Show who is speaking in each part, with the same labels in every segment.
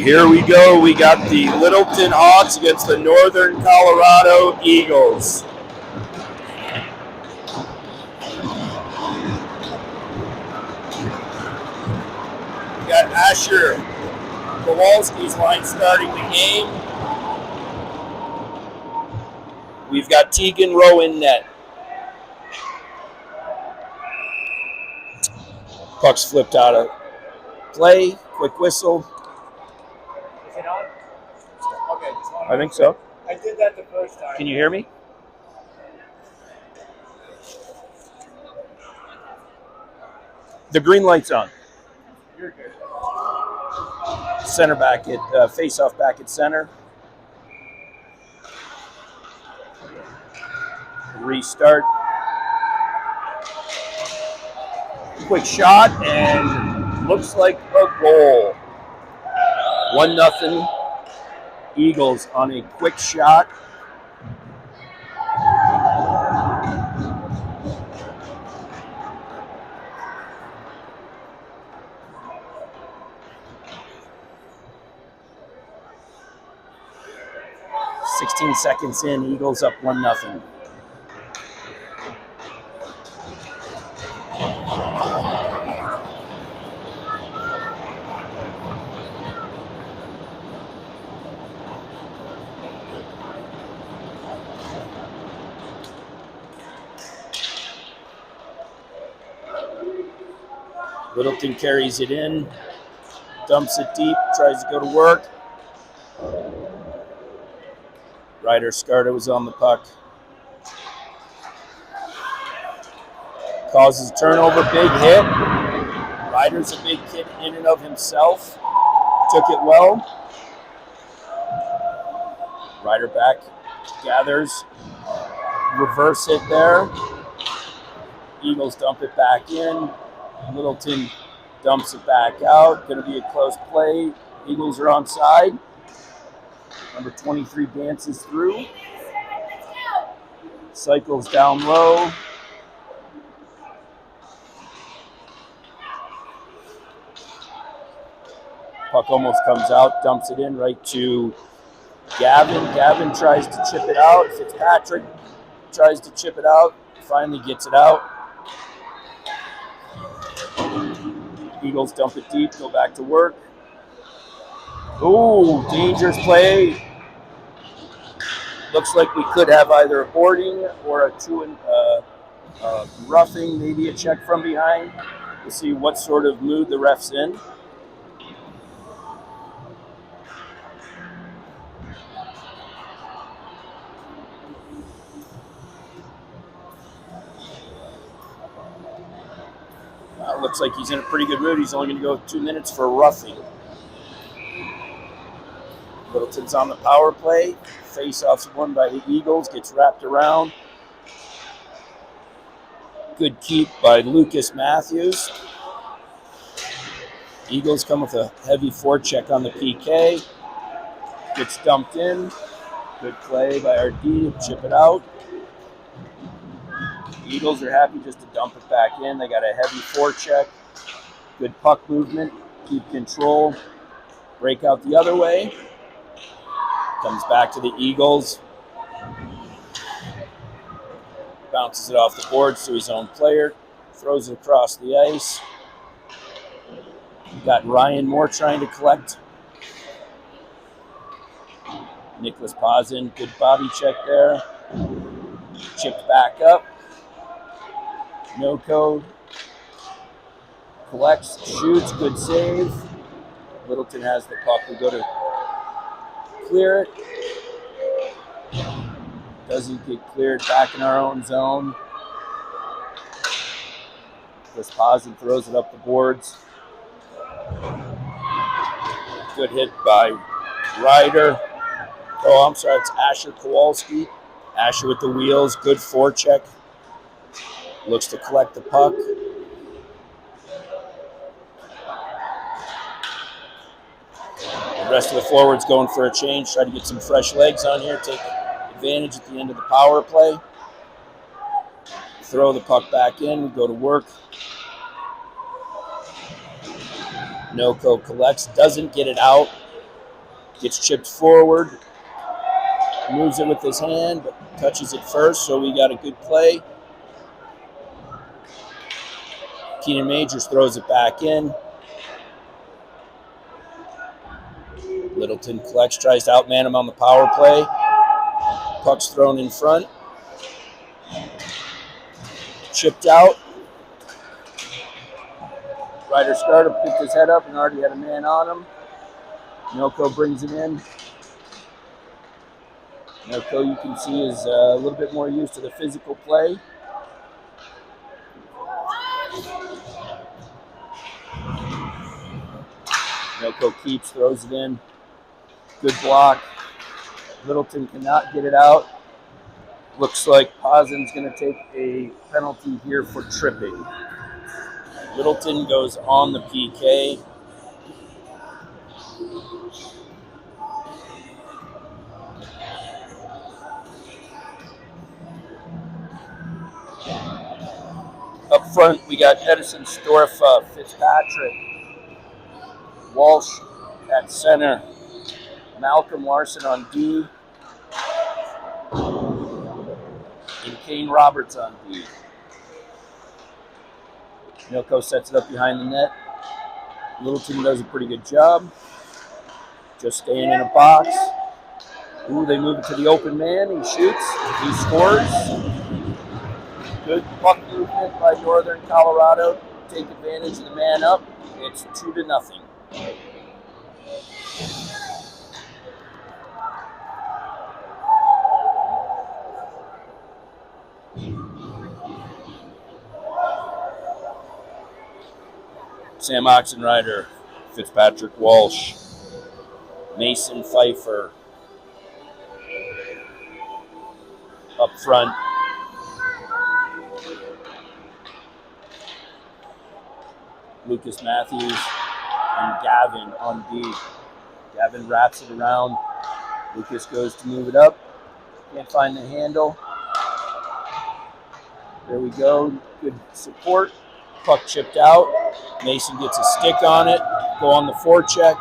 Speaker 1: Here we go. We got the Littleton Hawks against the Northern Colorado Eagles. We got Asher Kowalski's line starting the game. We've got Tegan Rowe in net. Puck's flipped out of play. Quick whistle.
Speaker 2: Is it on? Okay.
Speaker 1: I think so.
Speaker 2: I did that the first time.
Speaker 1: Can you hear me? The green light's on.
Speaker 2: You're good.
Speaker 1: Center back at face-off back at center. Restart. Quick shot and looks like a goal. 1-0 Eagles on a quick shot. "16 seconds in, Eagles up 1-0. Littleton carries it in, dumps it deep, tries to go to work. Ryder Scarta was on the puck. Causes a turnover, big hit. Ryder's a big kid in and of himself. Took it well. Ryder back, gathers, reverse hit there. Eagles dump it back in. Littleton dumps it back out. Going to be a close play. Eagles are onside. Number 23 dances through. Cycles down low. Puck almost comes out, dumps it in right to Gavin. Gavin tries to chip it out. Fitzpatrick tries to chip it out. Finally gets it out. Eagles dump it deep, go back to work. Ooh, dangerous play. Looks like we could have either a boarding or a roughing, maybe a check from behind. We'll see what sort of mood the ref's in. Looks like he's in a pretty good mood. He's only going to go 2 minutes for roughing. Littleton's on the power play. Face-off's won by the Eagles. Gets wrapped around. Good keep by Lucas Matthews. Eagles come with a heavy forecheck on the PK. Gets dumped in. Good play by RD to chip it out. Eagles are happy just to dump it back in. They got a heavy forecheck. Good puck movement. Keep control. Break out the other way. Comes back to the Eagles. Bounces it off the boards to his own player. Throws it across the ice. Got Ryan Moore trying to collect. Nicholas Pazin. Good body check there. Chipped back up. No code. Collects, shoots, good save. Littleton has the puck. We go to clear it. Doesn't get cleared back in our own zone. This Pazin throws it up the boards. Good hit by Ryder. Oh, I'm sorry, it's Asher Kowalski. Asher with the wheels, good forecheck. Looks to collect the puck. The rest of the forwards going for a change. Try to get some fresh legs on here. Take advantage at the end of the power play. Throw the puck back in. We go to work. Noko collects. Doesn't get it out. Gets chipped forward. Moves it with his hand, but touches it first, so we got a good play. Keenan Majors throws it back in. Littleton collects, tries to outman him on the power play. Puck's thrown in front. Chipped out. Ryder starter picked his head up and already had a man on him. Milko brings it in. Milko, you can see, is a little bit more used to the physical play. Milko keeps, throws it in. Good block. Littleton cannot get it out. Looks like Pozin's going to take a penalty here for tripping. Littleton goes on the PK. Up front, we got Edison, Storfa, Fitzpatrick, Walsh at center, Malcolm Larson on D, and Kane Roberts on D. Milko sets it up behind the net. Littleton does a pretty good job. Just staying in a box. Ooh, they move it to the open man. He shoots. He scores. Good puck movement by Northern Colorado. Take advantage of the man up. It's 2-0. Sam Oxenrider, Fitzpatrick Walsh, Mason Pfeiffer. Up front, Lucas Matthews and Gavin on D. Gavin wraps it around. Lucas goes to move it up. Can't find the handle. There we go. Good support. Puck chipped out. Mason gets a stick on it. Go on the forecheck.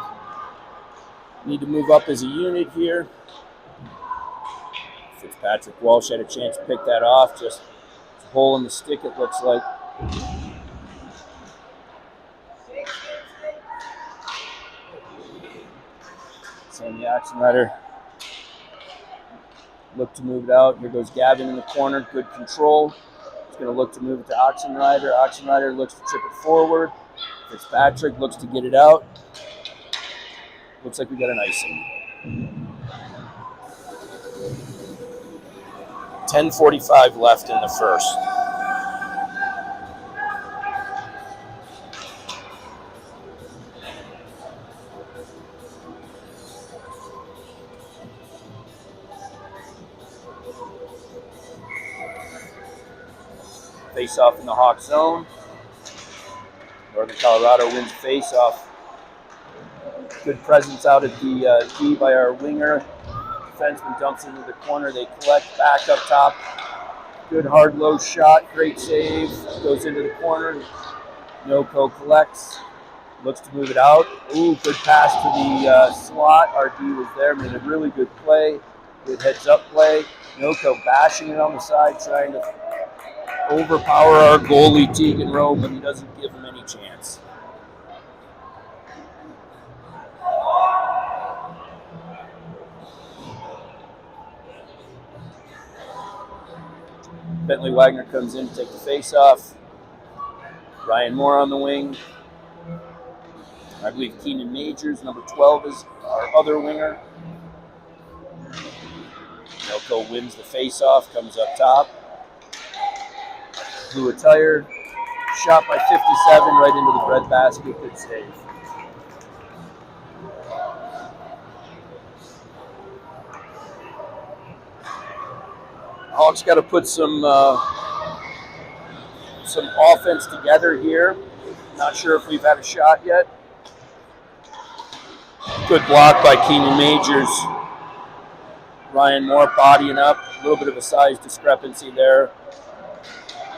Speaker 1: Need to move up as a unit here. Fitzpatrick Walsh had a chance to pick that off. Just a hole in the stick, it looks like. Sammy Oxenrider look to move it out. Here goes Gavin in the corner. Good control. He's going to look to move it to Oxenrider. Oxenrider looks to chip it forward. Fitzpatrick looks to get it out. Looks like we got an icing. 10:45 left in the first. Face off in the Hawk zone. Northern Colorado wins face off. Good presence out at the D by our winger. Defenseman dumps into the corner. They collect back up top. Good hard low shot. Great save. Goes into the corner. Milko collects. Looks to move it out. Ooh, good pass to the slot. Our D was there. Made a really good play. Good heads up play. Milko bashing it on the side, trying to overpower our goalie, Tegan Rowe, but he doesn't give him any chance. Bentley Wagner comes in to take the face-off. Ryan Moore on the wing. I believe Keenan Majors, number 12, is our other winger. Milko wins the face-off, comes up top. Blue attire, shot by 57 right into the breadbasket. Good save. Hawks got to put some offense together here. Not sure if we've had a shot yet. Good block by Keenan Majors. Ryan Moore bodying up. A little bit of a size discrepancy there.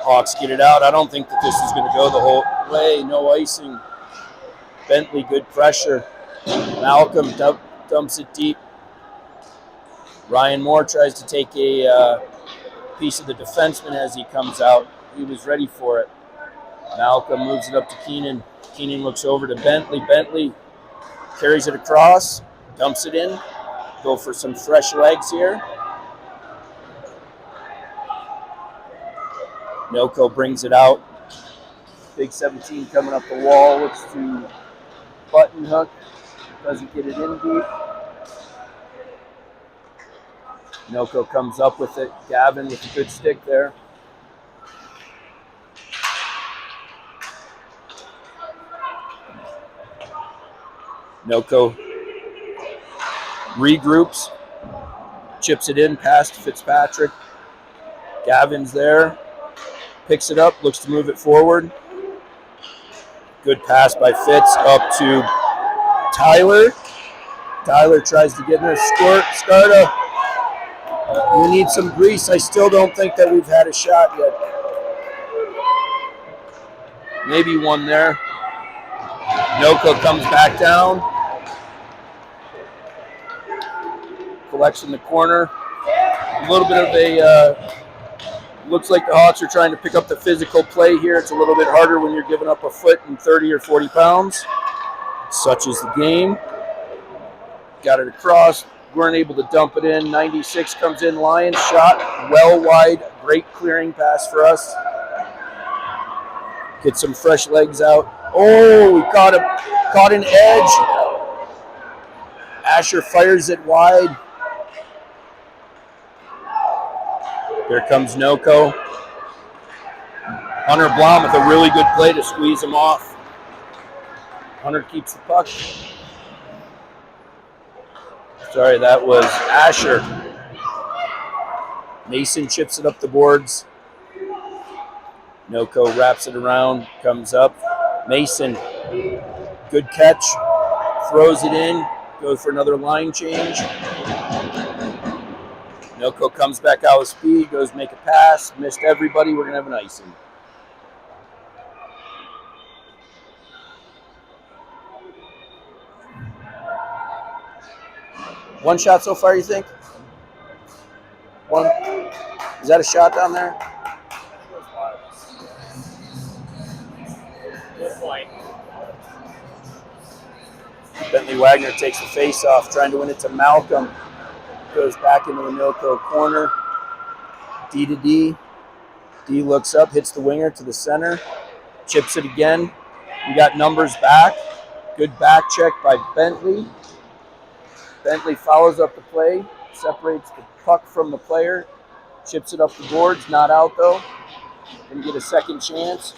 Speaker 1: Hawks get it out. I don't think that this is going to go the whole way. No icing. Bentley, good pressure. Malcolm dumps it deep. Ryan Moore tries to take a piece of the defenseman as he comes out. He was ready for it. Malcolm moves it up to Keenan. Keenan looks over to Bentley. Bentley carries it across, dumps it in. Go for some fresh legs here. Noko brings it out. Big 17 coming up the wall. Looks to button hook. Doesn't get it in deep. Noko comes up with it. Gavin with a good stick there. Noko regroups, chips it in past Fitzpatrick. Gavin's there, picks it up, looks to move it forward. Good pass by Fitz up to Tyler. Tyler tries to get in there. Scarta, we need some grease. I still don't think that we've had a shot yet. Maybe one there. Noko comes back down. Collects in the corner. A little bit of a, looks like the Hawks are trying to pick up the physical play here. It's a little bit harder when you're giving up a foot and 30 or 40 pounds. Such is the game. Got it across. Weren't able to dump it in. 96 comes in. Lions shot well wide. Great clearing pass for us. Get some fresh legs out. Oh, we caught an edge. Asher fires it wide. Here comes Noko. Hunter Blom with a really good play to squeeze him off. Hunter keeps the puck. Sorry, that was Asher. Mason chips it up the boards. Noko wraps it around, comes up. Mason, good catch, throws it in, goes for another line change. Noko comes back out with speed, goes make a pass, missed everybody. We're going to have an icing. One shot so far, you think? One? Is that a shot down there?
Speaker 2: Good point.
Speaker 1: Bentley Wagner takes the face-off, trying to win it to Malcolm. Goes back into the Noko corner. D to D. D looks up, hits the winger to the center. Chips it again. We got numbers back. Good back check by Bentley. Bentley follows up the play, separates the puck from the player, chips it up the boards, not out though. Gonna get a second chance.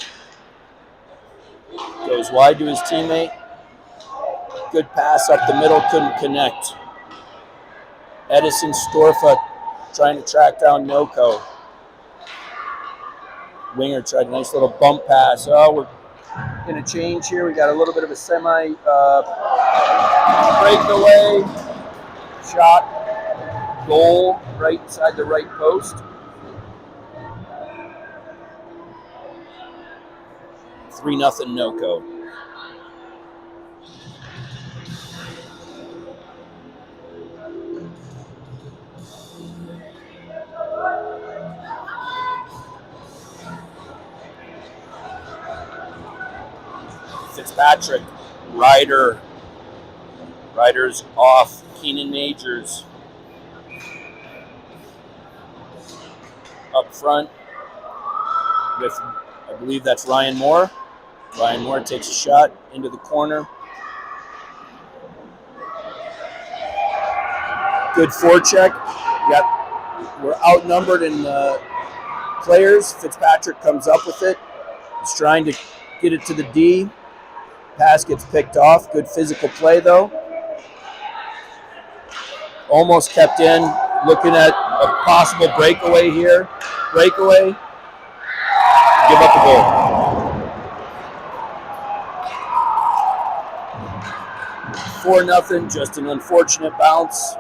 Speaker 1: Goes wide to his teammate. Good pass up the middle, couldn't connect. Edison Storfa trying to track down Noko. Winger tried a nice little bump pass. Oh, we're going to change here. We got a little bit of a semi breakaway. Shot. Goal right inside the right post. 3-0 Noko. Fitzpatrick, Ryder's off, Keenan Majors. Up front with, I believe that's Ryan Moore. Ryan Moore takes a shot into the corner. Good forecheck. We're outnumbered in players. Fitzpatrick comes up with it. He's trying to get it to the D. Pass gets picked off. Good physical play, though. Almost kept in. Looking at a possible breakaway here. Breakaway. Give up the goal. 4-0. Just an unfortunate bounce.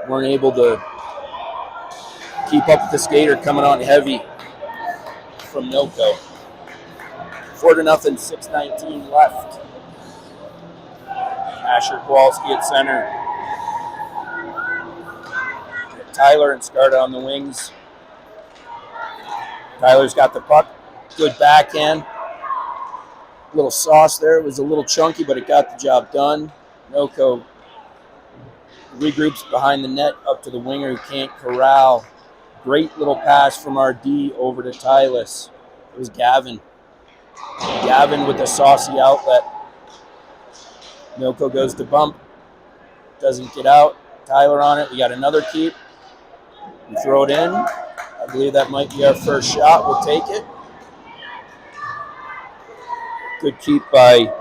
Speaker 1: Weren't able to keep up with the skater coming on heavy from Noko. 4-0, 6:19 left. Asher Kowalski at center. Tyler and Scarta on the wings. Tyler's got the puck. Good backhand. A little sauce there. It was a little chunky, but it got the job done. Noko regroups behind the net up to the winger who can't corral. Great little pass from our D over to Tylis. It was Gavin. Gavin with a saucy outlet. Noko goes to bump. Doesn't get out. Tyler on it. We got another keep. We throw it in. I believe that might be our first shot. We'll take it. Good keep by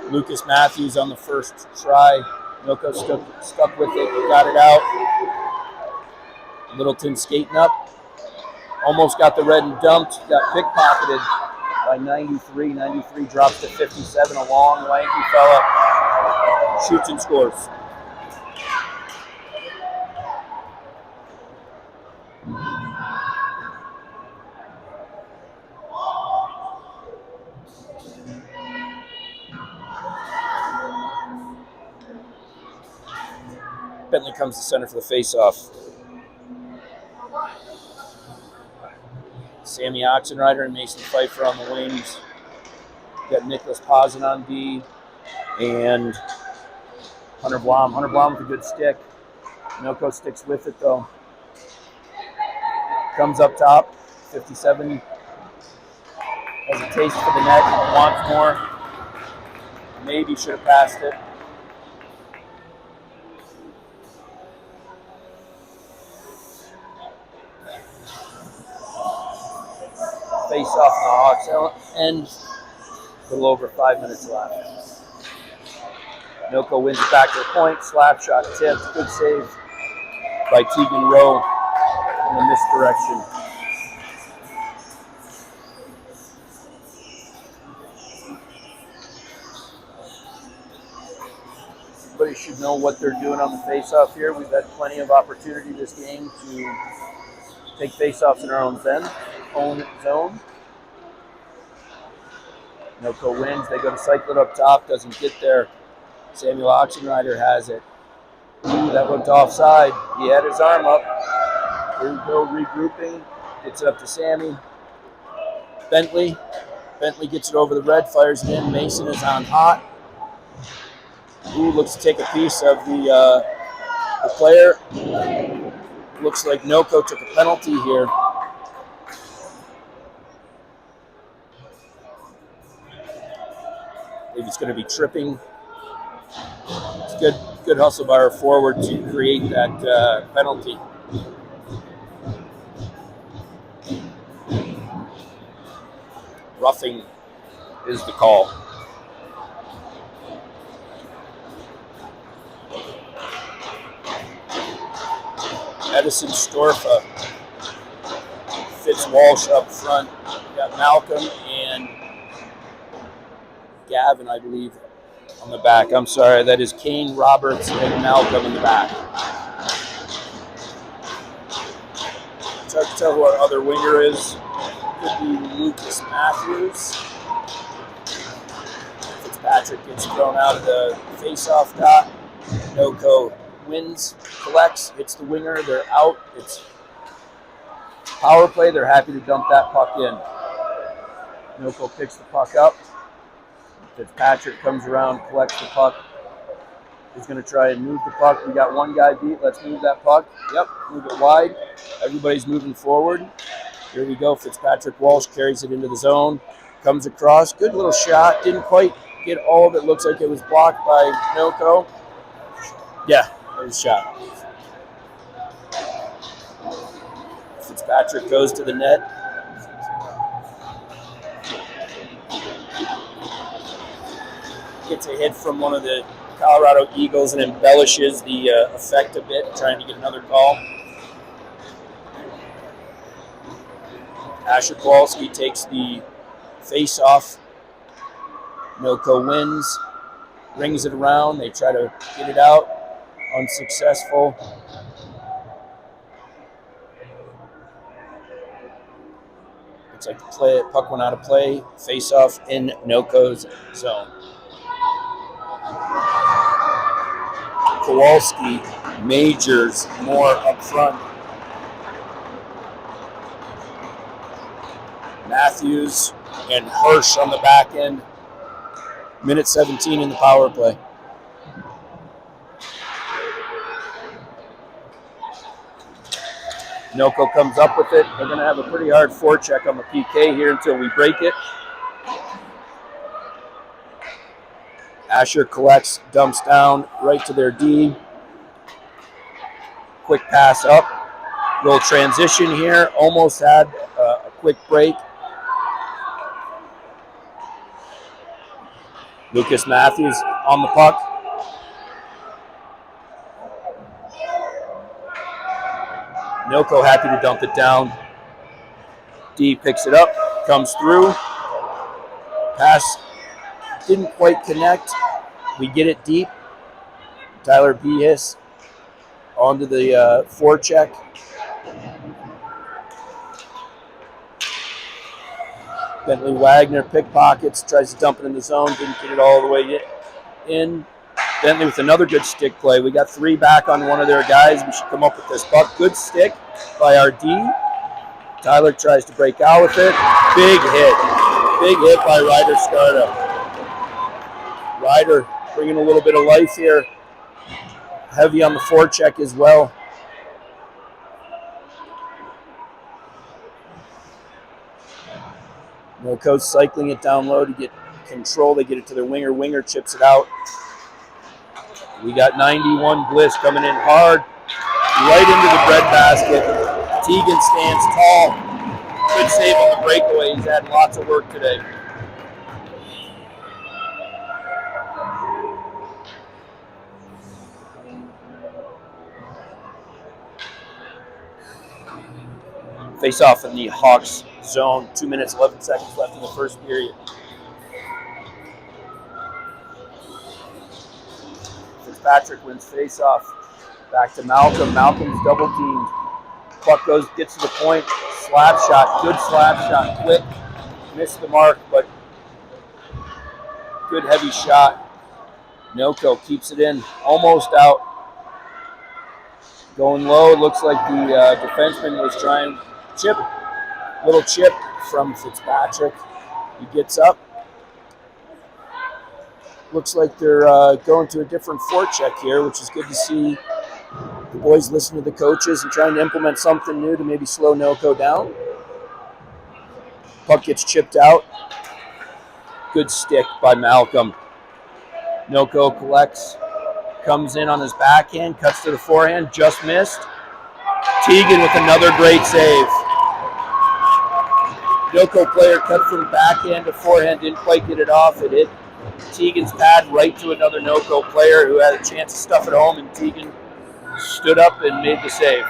Speaker 1: Lucas Matthews on the first try. Noko stuck with it. Got it out. Littleton skating up. Almost got the red and dumped. Got pickpocketed by 93. 93 drops to 57. A long, lanky fella shoots and scores. Bentley comes to center for the face-off. Sammy Oxenrider and Mason Pfeiffer on the wings. Got Nicholas Posen on D and Hunter Blom. Hunter Blom with a good stick. Noko sticks with it though. Comes up top. 57 has a taste for the net. Wants more. Maybe should have passed it. Face off the Hawks end. A little over 5 minutes left. Noko wins it back to the point. Slap shot tipped. Good save by Tegan Rowe in the misdirection. Everybody should know what they're doing on the face-off here. We've had plenty of opportunity this game to take face-offs in our own zone. Noko wins. They go to cycle it up top. Doesn't get there. Samuel Oxenrider has it. Ooh, that looked offside. He had his arm up. Here we go, regrouping. Gets it up to Sammy. Bentley. Bentley gets it over the red, fires it in. Mason is on hot. Ooh, looks to take a piece of the player. Looks like Noko took a penalty here. I believe it's going to be tripping. It's good hustle by our forward to create that penalty. Roughing is the call. Edison Storfa fits Walsh up front. We got Malcolm and Gavin, I believe, on the back. I'm sorry, that is Kane, Roberts, and Malcolm in the back. It's hard to tell who our other winger is. Could be Lucas Matthews. Fitzpatrick gets thrown out of the face-off dot. Noko wins, collects, hits the winger. They're out. It's power play. They're happy to dump that puck in. Noko picks the puck up. Fitzpatrick comes around, collects the puck. He's going to try and move the puck. We got one guy beat. Let's move that puck. Yep, move it wide. Everybody's moving forward. Here we go. Fitzpatrick Walsh carries it into the zone. Comes across. Good little shot. Didn't quite get all of it. Looks like it was blocked by Noko. Yeah, it was a shot. Fitzpatrick goes to the net. Gets a hit from one of the Colorado Eagles and embellishes the effect a bit, trying to get another call. Asher Kowalski takes the face-off. Noko wins, rings it around. They try to get it out. Unsuccessful. Looks like the puck went out of play. Face-off in Noko's zone. Kowalski, Majors more up front. Matthews and Hirsch on the back end. Minute 17 in the power play. Noko comes up with it. They're going to have a pretty hard forecheck on the PK here until we break it. Asher collects, dumps down right to their D. Quick pass up. Little transition here. Almost had a quick break. Lucas Matthews on the puck. Noko happy to dump it down. D picks it up, comes through. Pass didn't quite connect. We get it deep. Tyler Behis onto the forecheck. Bentley Wagner pickpockets, tries to dump it in the zone, didn't get it all the way in. Bentley with another good stick play. We got 3 back on one of their guys. We should come up with this puck. Good stick by our D. Tyler tries to break out with it. Big hit. Big hit by Ryder Scarda. Ryder bringing a little bit of life here. Heavy on the forecheck as well. Noko cycling it down low to get control. They get it to their winger. Winger chips it out. We got 91 Bliss coming in hard, right into the breadbasket. Teagan stands tall. Good save on the breakaway. He's had lots of work today. Face off in the Hawks zone. 2 minutes, 11 seconds left in the first period. Fitzpatrick wins face off. Back to Malcolm. Malcolm's double teamed. Puck gets to the point. Slap shot. Good slap shot. Quick. Missed the mark, but good heavy shot. Noko keeps it in. Almost out. Going low. It looks like the defenseman was trying chip. Little chip from Fitzpatrick. He gets up. Looks like they're going to a different forecheck here, which is good to see. The boys listen to the coaches and trying to implement something new to maybe slow Noko down. Puck gets chipped out. Good stick by Malcolm. Noko collects, comes in on his backhand, cuts to the forehand, just missed. Teagan with another great save. Noko player cut from backhand to forehand, didn't quite get it off. It hit Teagan's pad right to another Noko player who had a chance to stuff it home, and Teagan stood up and made the save.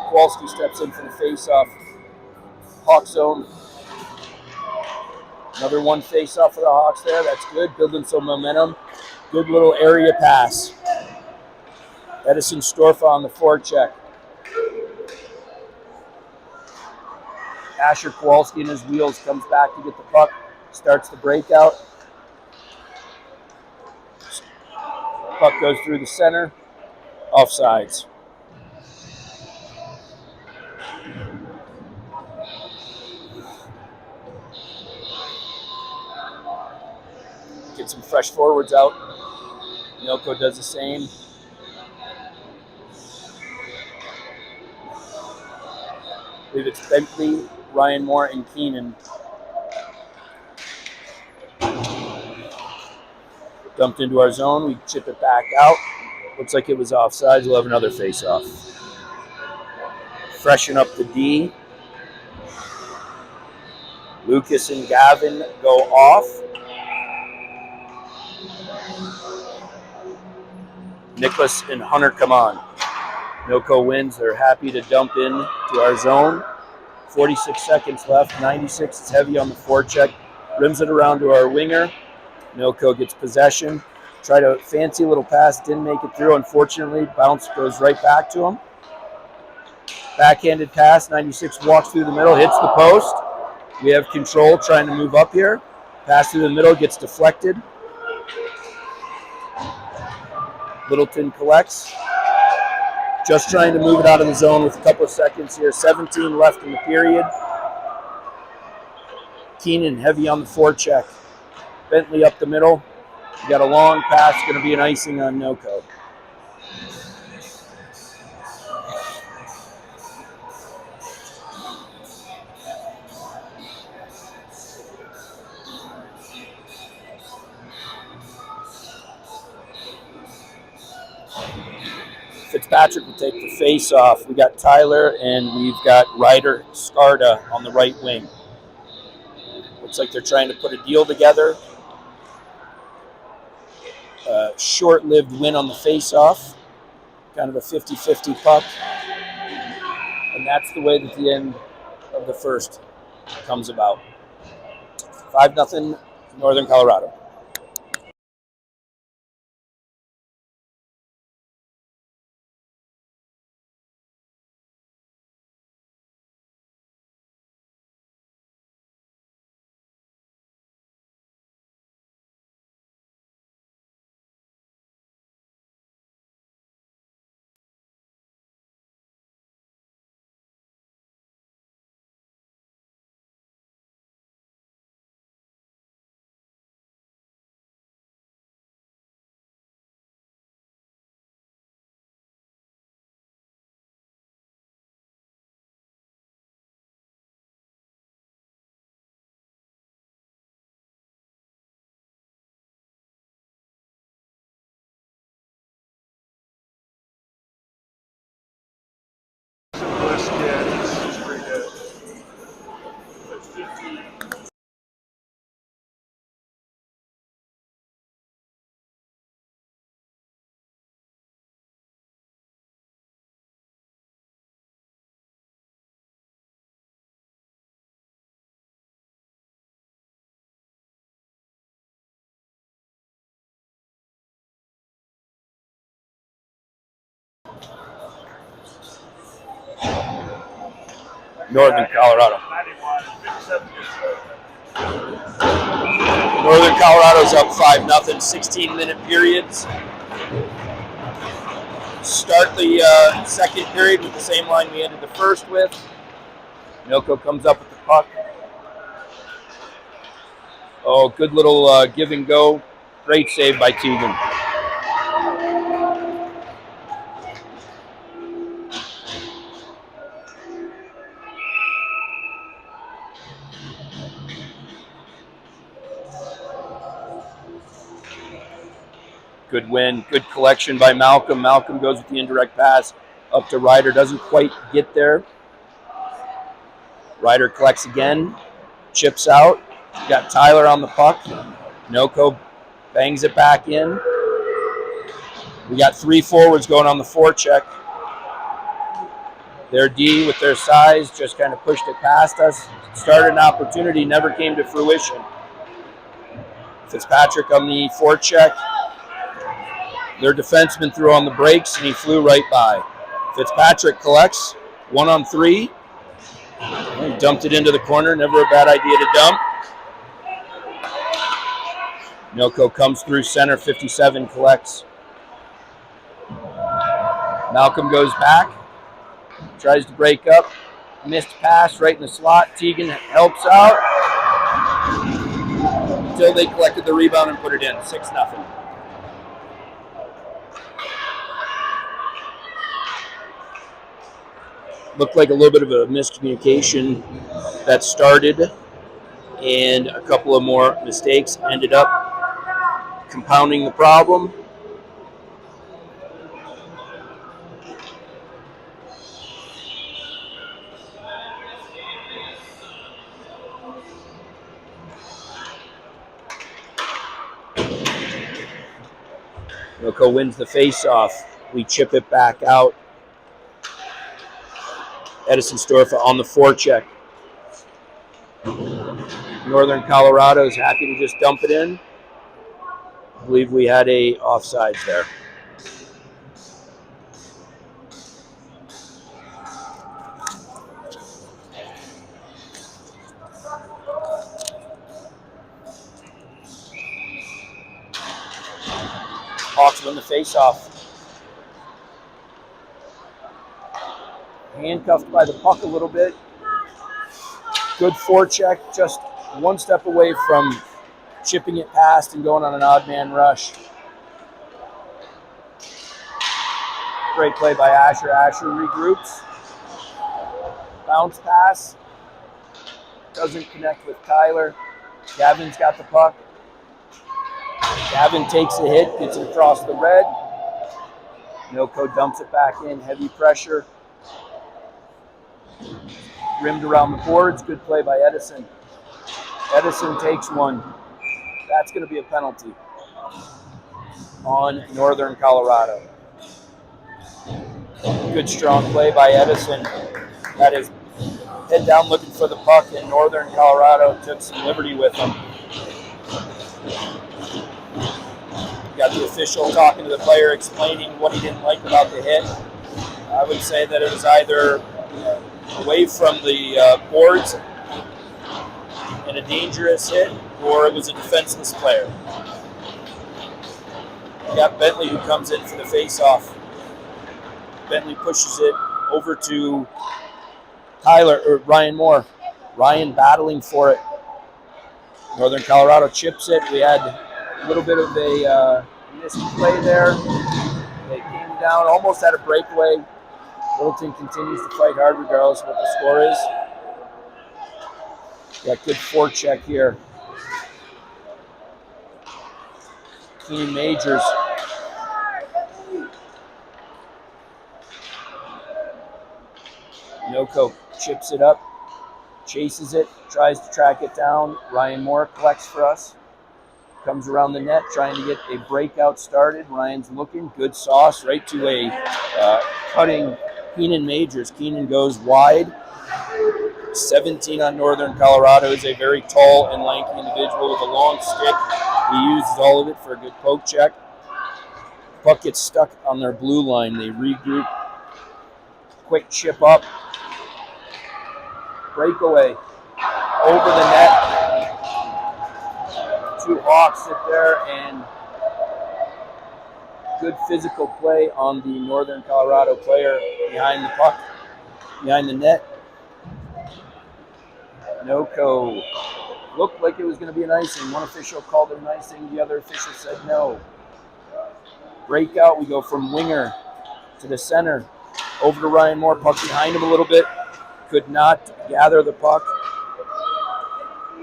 Speaker 1: Kowalski steps in for the face-off. Hawk zone. Another one face-off for the Hawks there. That's good. Building some momentum. Good little area pass. Edison Storfa on the forecheck. Asher Kowalski in his wheels comes back to get the puck. Starts the breakout. Puck goes through the center. Offsides. Get some fresh forwards out. Noko does the same. I believe it's Bentley, Ryan Moore, and Keenan. Dumped into our zone. We chip it back out. Looks like it was offside. We'll have another face-off. Freshen up the D. Lucas and Gavin go off. Nicholas and Hunter come on. Noko wins. They're happy to dump in to our zone. 46 seconds left. 96 is heavy on the forecheck. Rims it around to our winger. Noko gets possession. Tried a fancy little pass. Didn't make it through. Unfortunately, bounce goes right back to him. Backhanded pass. 96 walks through the middle. Hits the post. We have control trying to move up here. Pass through the middle, gets deflected. Littleton collects. Just trying to move it out of the zone with a couple of seconds here. 17 left in the period. Keenan heavy on the forecheck. Bentley up the middle. We got a long pass, going to be an icing on Noko. Fitzpatrick will take the face off. We got Tyler and we've got Ryder Scarda on the right wing. Looks like they're trying to put a deal together. Short-lived win on the face-off. Kind of a 50-50 puck. And that's the way that the end of the first comes about. 5-0 Northern Colorado. Northern Colorado. Northern Colorado's up 5-0, 16-minute periods. Start the second period with the same line we ended the first with. Noko comes up with the puck. Oh, good little give and go. Great save by Tegan. Good win, good collection by Malcolm. Malcolm goes with the indirect pass up to Ryder. Doesn't quite get there. Ryder collects again, chips out. Got Tyler on the puck. Noko bangs it back in. We got 3 forwards going on the forecheck. Their D with their size just kind of pushed it past us. Started an opportunity, never came to fruition. Fitzpatrick on the forecheck. Their defenseman threw on the brakes and he flew right by. Fitzpatrick collects 1-on-3. He dumped it into the corner. Never a bad idea to dump. Noko comes through center. 57 collects. Malcolm goes back. Tries to break up. Missed pass right in the slot. Tegan helps out. Until they collected the rebound and put it in. 6-0. Looked like a little bit of a miscommunication that started, and a couple of more mistakes ended up compounding the problem. Noko wins the face-off. We chip it back out. Edison Storfa on the forecheck. Northern Colorado is happy to just dump it in. I believe we had a offsides there. Hawks win the face-off. Handcuffed by the puck a little bit. Good forecheck, just one step away from chipping it past and going on an odd man rush. Great play by Asher. Asher regroups. Bounce pass. Doesn't connect with Tyler. Gavin's got the puck. Gavin takes a hit, gets it across the red. Noko dumps it back in, heavy pressure. Rimmed around the boards, good play by Edison. Edison takes one. That's going to be a penalty on Northern Colorado. Good strong play by Edison. That is head down looking for the puck, and Northern Colorado took some liberty with him. Got the official talking to the player, explaining what he didn't like about the hit. I would say that it was either away from the boards and a dangerous hit, or it was a defenseless player. You got Bentley who comes in for the face-off. Bentley pushes it over to Tyler, or Ryan Moore. Ryan battling for it. Northern Colorado chips it. We had a little bit of a missed play there. They came down, almost had a breakaway. Littleton continues to fight hard regardless of what the score is. Got good forecheck here. Keenan Majors. Noko chips it up, chases it, tries to track it down. Ryan Moore collects for us. Comes around the net, trying to get a breakout started. Ryan's looking, good sauce, right to a cutting Keenan Majors. Keenan goes wide. 17 on Northern Colorado. Is a very tall and lanky individual with a long stick. He uses all of it for a good poke check. Puck gets stuck on their blue line. They regroup. Quick chip up. Breakaway over the net. Two Hawks sit there, and good physical play on the Northern Colorado player behind the puck, behind the net. Noko looked like it was going to be an icing. One official called it an icing. The other official said no. Breakout. We go from winger to the center. Over to Ryan Moore. Puck behind him a little bit. Could not gather the puck.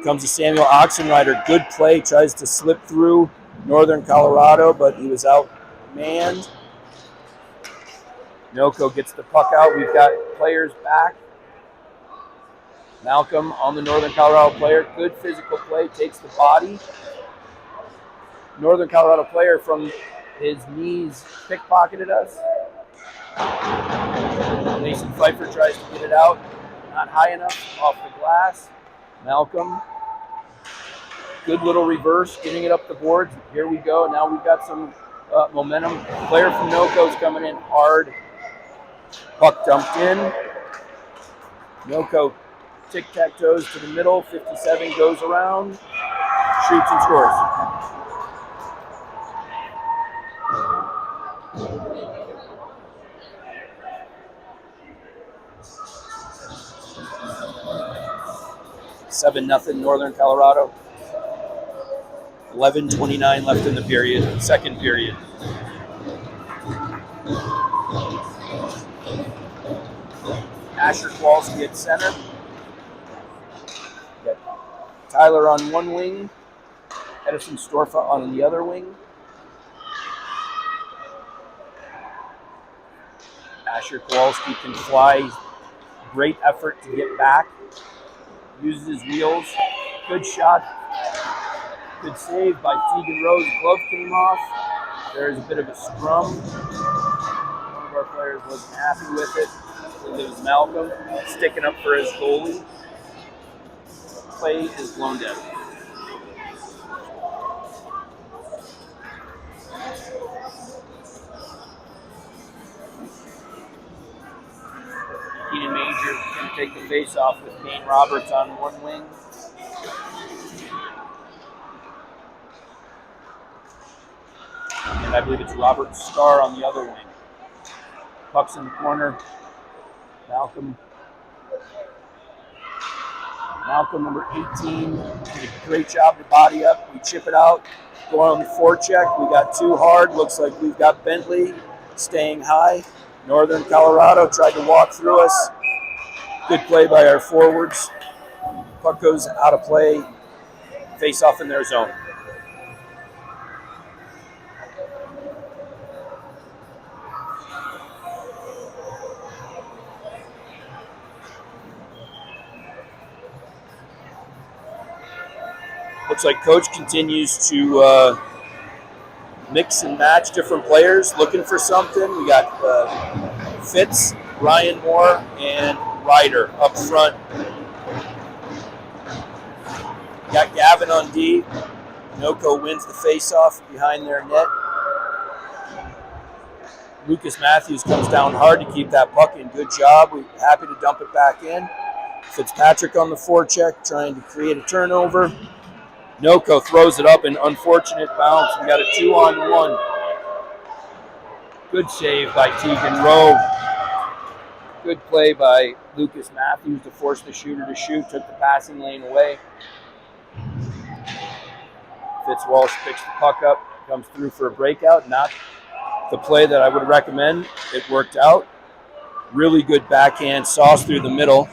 Speaker 1: Comes to Samuel Oxenrider. Good play. Tries to slip through Northern Colorado, but he was outmanned. Noko gets the puck out. We've got players back. Malcolm on the Northern Colorado player. Good physical play. Takes the body. Northern Colorado player from his knees pickpocketed us. Mason Pfeiffer tries to get it out. Not high enough off the glass. Malcolm. Good little reverse, getting it up the boards. Here we go. Now we've got some momentum. Player from Noko's coming in hard. Puck dumped in. Noko tic-tac-toes to the middle. 57 goes around. Shoots and scores. Seven nothing Northern Colorado. 11:29 left in the period, second period. Asher Kowalski at center. Got Tyler on one wing, Edison Storfa on the other wing. Asher Kowalski can fly. Great effort to get back. Uses his wheels. Good shot. Good save by Tegan Rose. Glove came off. There's a bit of a scrum. One of our players wasn't happy with it. It was Malcolm sticking up for his goalie. Play is blown dead. Keenan Major going to take the face-off with Kane Roberts on one wing. and I believe it's Robert Starr on the other wing. Puck's in the corner. Malcolm, number 18, did a great job to body up. We chip it out, go on the forecheck. We got too hard. Looks like we've got Bentley staying high. Northern Colorado tried to walk through us. Good play by our forwards. Puck goes out of play. Face off in their zone. Looks like Coach continues to mix and match different players, looking for something. We got Fitz, Ryan Moore, and Ryder up front. Got Gavin on D. Noko wins the face-off behind their net. Lucas Matthews comes down hard to keep that puck in. Good job. We're happy to dump it back in. Fitzpatrick on the forecheck, trying to create a turnover. Noko throws it up, an unfortunate bounce. We got a 2-on-1. Good save by Tegan Rowe. Good play by Lucas Matthews to force the shooter to shoot. Took the passing lane away. Fitz Walsh picks the puck up, comes through for a breakout. Not the play that I would recommend. It worked out. Really good backhand sauce through the middle.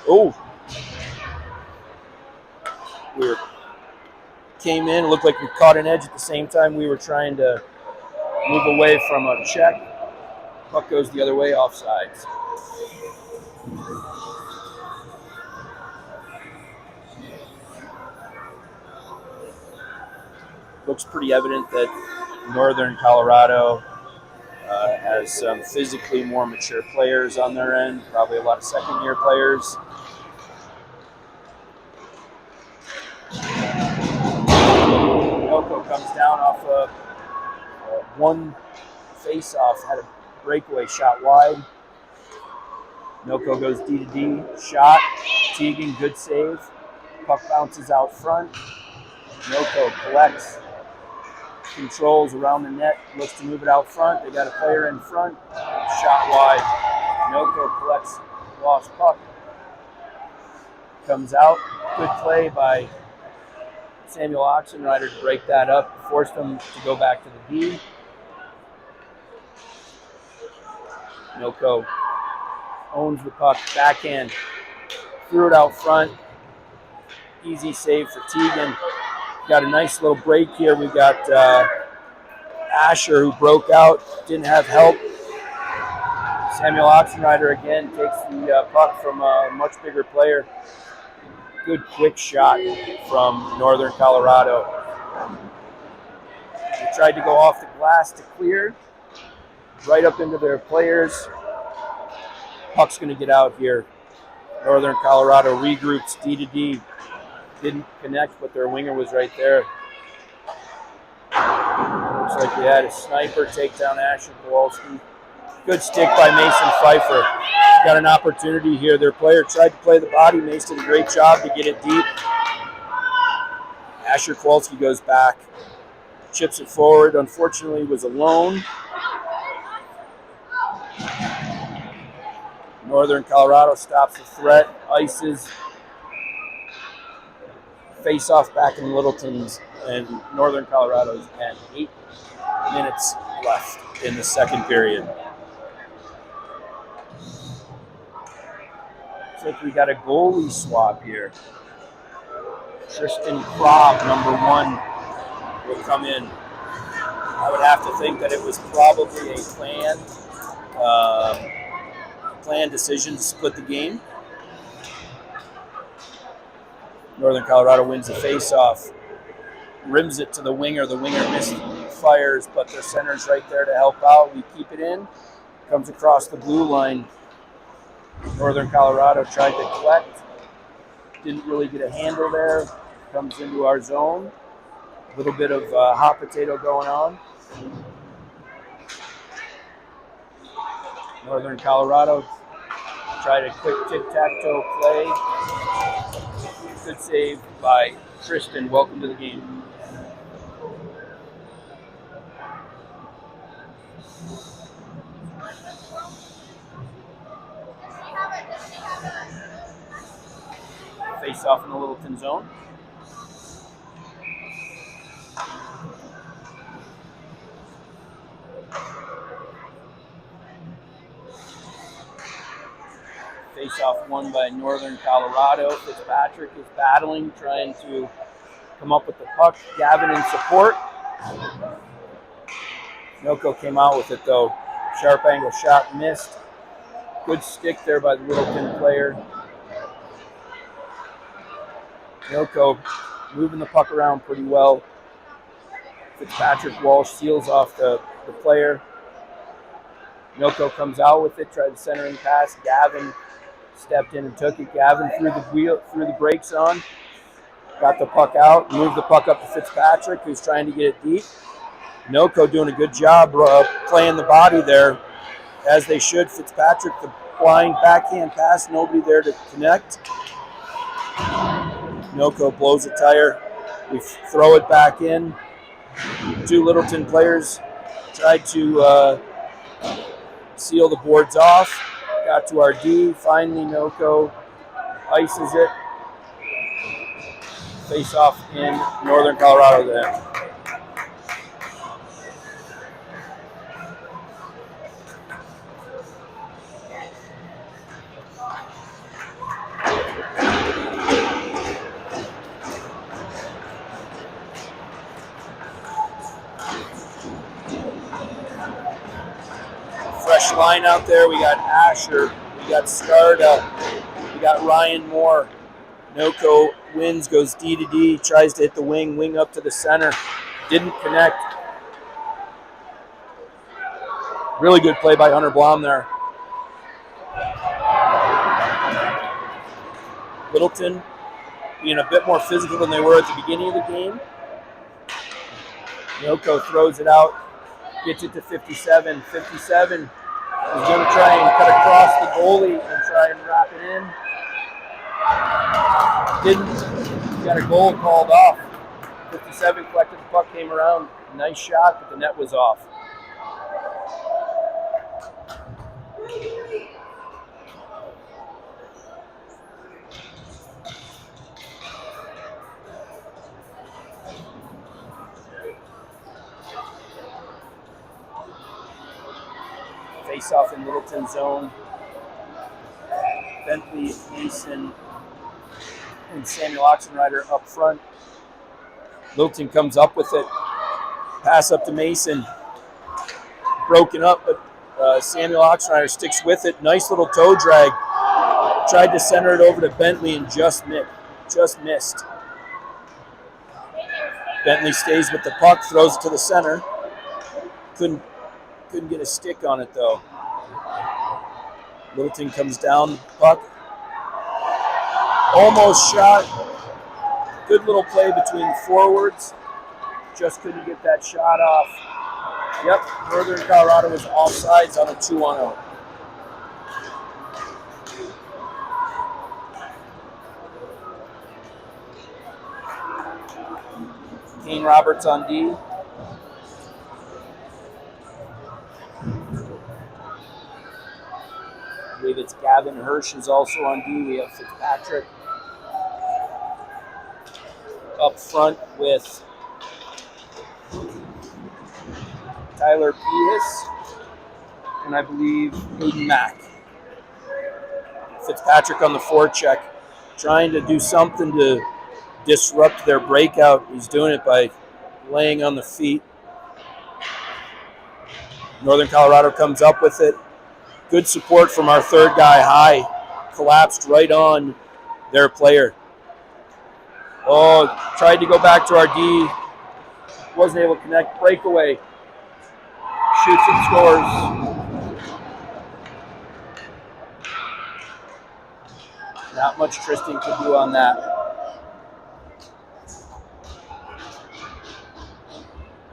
Speaker 1: Oh. Came in, looked like we caught an edge at the same time we were trying to move away from a check. Puck goes the other way, offsides. Looks pretty evident that Northern Colorado has some physically more mature players on their end, probably a lot of second-year players. Noko comes down off of one face-off, had a breakaway shot wide. Noko goes D to D, shot. Teagan, good save. Puck bounces out front. Noko collects, controls around the net, looks to move it out front. They got a player in front, shot wide. Noko collects lost puck. Comes out, good play by Samuel Oxenrider to break that up, forced them to go back to the D. Noko owns the puck, backhand, threw it out front. Easy save for Teagan. Got a nice little break here. We got Asher who broke out, didn't have help. Samuel Oxenrider again takes the puck from a much bigger player. Good quick shot from Northern Colorado. They tried to go off the glass to clear, right up into their players. Puck's going to get out here. Northern Colorado regroups D to D. Didn't connect, but their winger was right there. Looks like we had a sniper take down Asher Kowalski. Good stick by Mason Pfeiffer. Got an opportunity here. Their player tried to play the body. Mason did a great job to get it deep. Asher Kowalski goes back, chips it forward. Unfortunately, was alone. Northern Colorado stops the threat, ices. Face off back in Littleton's, and Northern Colorado's at 8 minutes left in the second period. Looks like we got a goalie swap here. Tristan Krob, number 1, will come in. I would have to think that it was probably a planned decision to split the game. Northern Colorado wins the face-off, rims it to the winger. The winger misfires, but their center's right there to help out. We keep it in, comes across the blue line. Northern Colorado tried to collect, didn't really get a handle there. Comes into our zone. A little bit of hot potato going on. Northern Colorado tried a quick tic-tac-toe play. Good save by Tristan. Welcome to the game. Face off in the Littleton zone. Face off won by Northern Colorado. Fitzpatrick is battling, trying to come up with the puck. Gavin in support. Noko came out with it though. Sharp angle shot missed. Good stick there by the Littleton player. Noko moving the puck around pretty well. Fitzpatrick Walsh seals off the player. Noko comes out with it, tried the centering pass. Gavin stepped in and took it. Gavin threw the brakes on. Got the puck out, moved the puck up to Fitzpatrick, who's trying to get it deep. Noko doing a good job playing the body there, as they should. Fitzpatrick, the blind backhand pass, nobody there to connect. Noko blows a tire. We throw it back in. Two Littleton players tried to seal the boards off. Got to our D. Finally, Noko ices it. Face off in Northern Colorado then. Fresh line out there. We got Asher, we got Skarda, we got Ryan Moore. Noko wins, goes D to D, tries to hit the wing up to the center. Didn't connect. Really good play by Hunter Blom there. Littleton being a bit more physical than they were at the beginning of the game. Noko throws it out, gets it to 57. 57 is going to try and cut across the goalie and try and wrap it in. Didn't. Got a goal called off. 57 collected the puck, came around. Nice shot, but the net was off. Face off in Littleton zone. Bentley, Mason, and Samuel Oxenrider up front. Littleton comes up with it. Pass up to Mason. Broken up, but Samuel Oxenrider sticks with it. Nice little toe drag. Tried to center it over to Bentley and just missed. Bentley stays with the puck, throws it to the center. Couldn't get a stick on it though. Littleton comes down, puck. Almost shot. Good little play between the forwards. Just couldn't get that shot off. Yep, Northern Colorado was offsides on a 2-on-0. Kane Roberts on D. I believe it's Gavin Hirsch is also on D. We have Fitzpatrick up front with Tyler Pius and I believe Aiden Mack. Fitzpatrick on the forecheck, trying to do something to disrupt their breakout. He's doing it by laying on the feet. Northern Colorado comes up with it. Good support from our third guy, High. Collapsed right on their player. Oh, tried to go back to our D. Wasn't able to connect. Breakaway. Shoots and scores. Not much Tristan could do on that.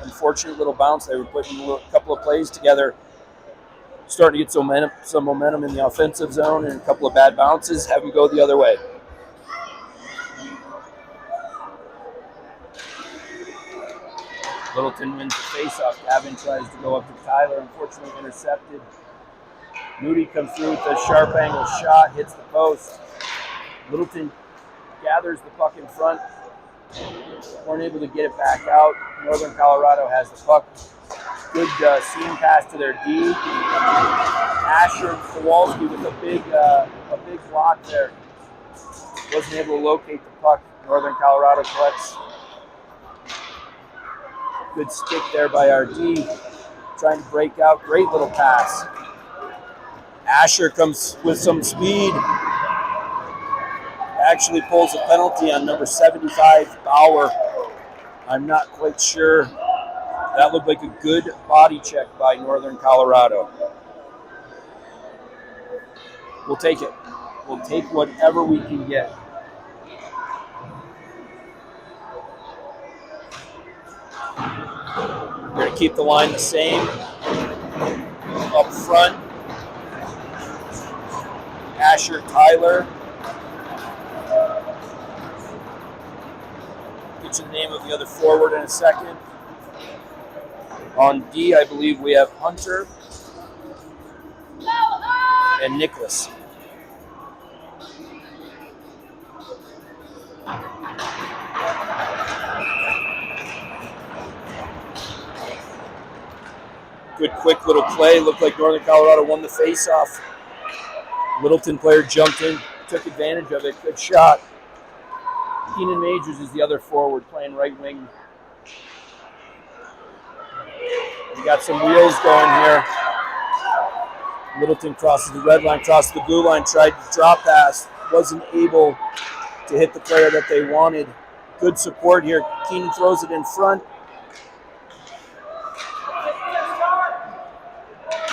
Speaker 1: Unfortunate little bounce. They were putting a couple of plays together. Starting to get some momentum in the offensive zone, and a couple of bad bounces, have them go the other way. Littleton wins the faceoff. Gavin tries to go up to Tyler, unfortunately intercepted. Moody comes through with a sharp angle shot, hits the post. Littleton gathers the puck in front. Weren't able to get it back out. Northern Colorado has the puck. Good seam pass to their D. Asher Kowalski with a big block there. Wasn't able to locate the puck. Northern Colorado collects. Good stick there by our D. Trying to break out. Great little pass. Asher comes with some speed. Actually pulls a penalty on number 75, Bauer. I'm not quite sure. That looked like a good body check by Northern Colorado. We'll take it. We'll take whatever we can get. We're going to keep the line the same. Up front, Asher Tyler. Get you the name of the other forward in a second. On D, I believe we have Hunter and Nicholas. Good quick little play. Looked like Northern Colorado won the face-off. Littleton player jumped in, took advantage of it. Good shot. Keenan Majors is the other forward playing right wing. We got some wheels going here. Littleton crosses the red line, crosses the blue line, tried to drop pass. Wasn't able to hit the player that they wanted. Good support here. Keenan throws it in front.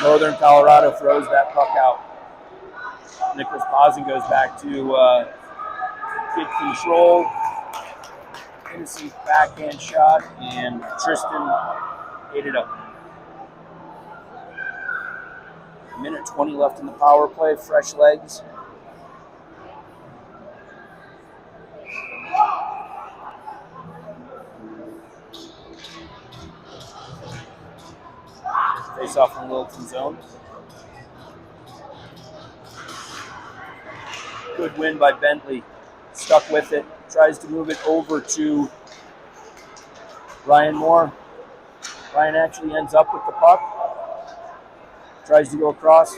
Speaker 1: Northern Colorado throws that puck out. Nicholas Posen goes back to get control. Innocent backhand shot, and Tristan ate it up. A minute 20 left in the power play. Fresh legs. Face off in Littleton zone. Good win by Bentley. Stuck with it. Tries to move it over to Ryan Moore. Ryan actually ends up with the puck. Tries to go across.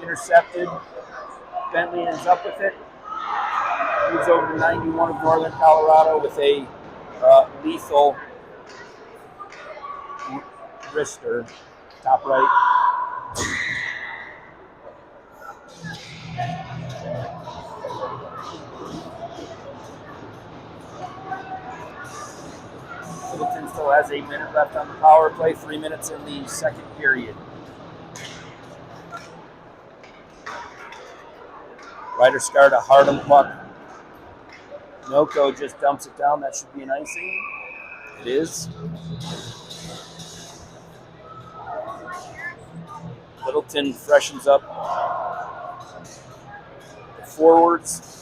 Speaker 1: Intercepted. Bentley ends up with it. Moves over to 91 of Northern Colorado with a lethal wrister. Top right. Littleton still has 8 minutes left on the power play, 3 minutes in the second period. Ryder Scarta hard on the puck. Noko just dumps it down. That should be an icing. It is. Littleton freshens up the forwards.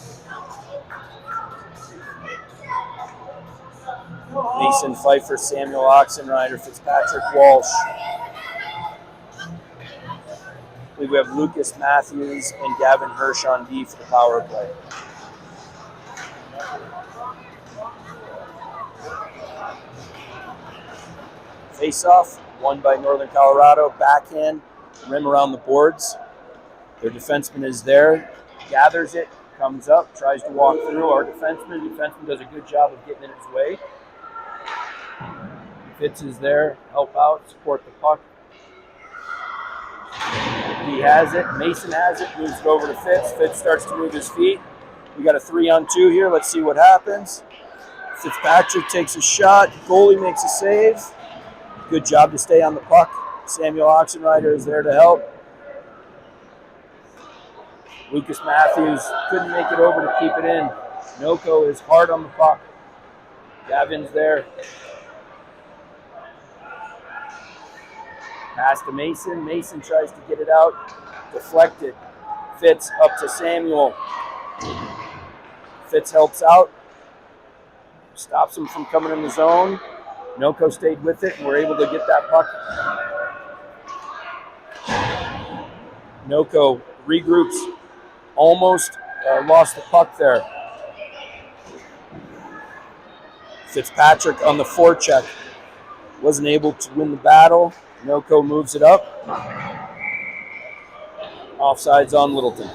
Speaker 1: Mason Pfeiffer, Samuel Oxenrider, Fitzpatrick Walsh. I believe we have Lucas Matthews and Gavin Hirsch on D for the power play. Face-off, won by Northern Colorado. Backhand, rim around the boards. Their defenseman is there, gathers it, comes up, tries to walk through. Our defenseman does a good job of getting in his way. Fitz is there, help out, support the puck. He has it, Mason has it, moves it over to Fitz. Fitz starts to move his feet. We got a 3-on-2 here. Let's see what happens. Fitzpatrick takes a shot. Goalie makes a save. Good job to stay on the puck. Samuel Oxenrider is there to help. Lucas Matthews couldn't make it over to keep it in. Noko is hard on the puck. Gavin's there. Pass to Mason. Mason tries to get it out. Deflected. Fitz up to Samuel. Fitz helps out. Stops him from coming in the zone. Noko stayed with it, and we're able to get that puck. Noko regroups. Almost lost the puck there. Fitzpatrick on the forecheck. Wasn't able to win the battle. NOCO moves it up. Offsides on Littleton.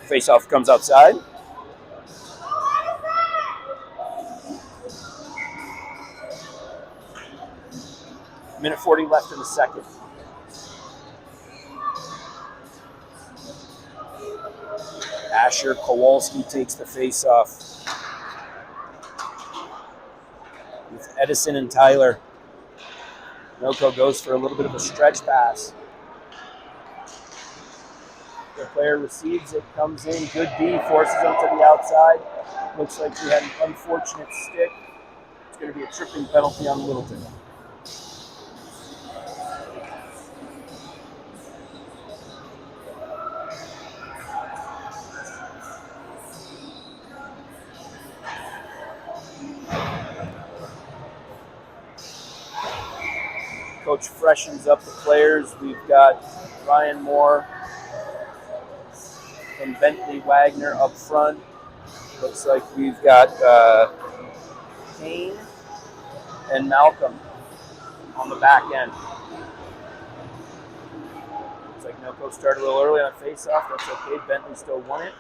Speaker 1: Face-off comes outside. Minute 40 left in the second. Asher Kowalski takes the face-off with Edison and Tyler. NOCO goes for a little bit of a stretch pass. The player receives it, comes in, good D, forces him to the outside. Looks like he had an unfortunate stick. It's going to be a tripping penalty on Littleton. Coach freshens up the players. We've got Ryan Moore and Bentley Wagner up front. Looks like we've got Kane and Malcolm on the back end. Looks like NOCO started a little early on a face-off. That's okay. Bentley still won it.